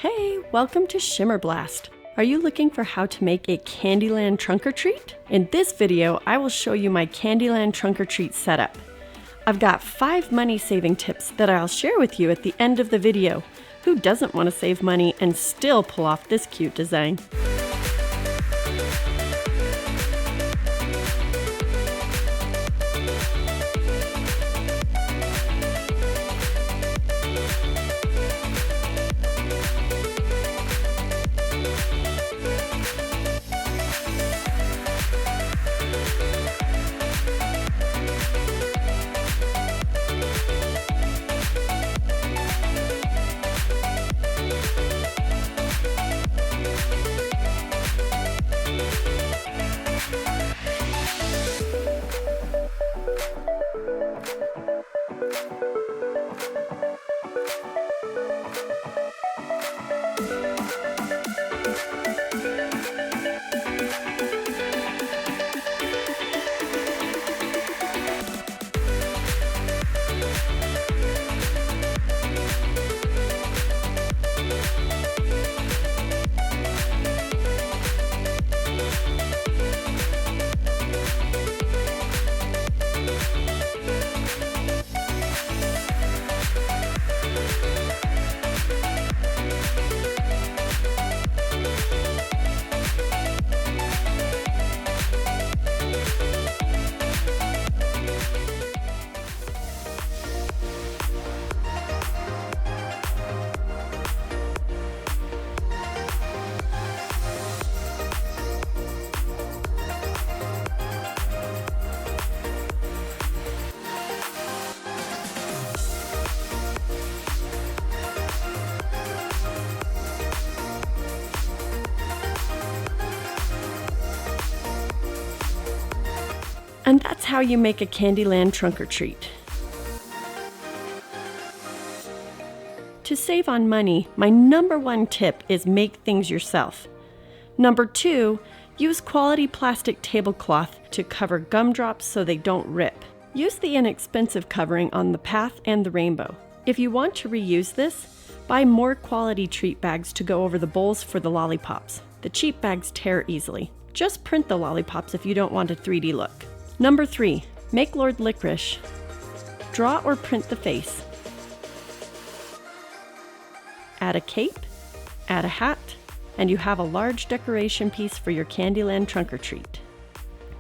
Hey, welcome to Shimmer Blast. Are you looking for how to make a Candyland trunk or treat? In this video, I will show you my Candyland trunk or treat setup. I've got 5 money-saving tips that I'll share with you at the end of the video. Who doesn't want to save money and still pull off this cute design? And that's how you make a Candyland trunk or treat. To save on money, my #1 tip is make things yourself. #2, use quality plastic tablecloth to cover gumdrops so they don't rip. Use the inexpensive covering on the path and the rainbow. If you want to reuse this, buy more quality treat bags to go over the bowls for the lollipops. The cheap bags tear easily. Just print the lollipops if you don't want a 3D look. #3, make Lord Licorice. Draw or print the face. Add a cape, add a hat, and you have a large decoration piece for your Candyland trunk or treat.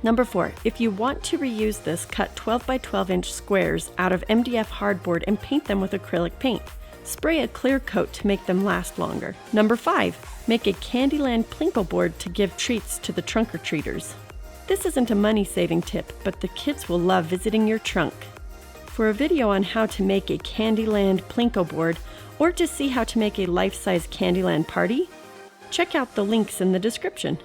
#4, if you want to reuse this, cut 12 by 12 inch squares out of MDF hardboard and paint them with acrylic paint. Spray a clear coat to make them last longer. #5, make a Candyland Plinko board to give treats to the trunk or treaters. This isn't a money-saving tip, but the kids will love visiting your trunk. For a video on how to make a Candyland Plinko board, or to see how to make a life-size Candyland party, check out the links in the description.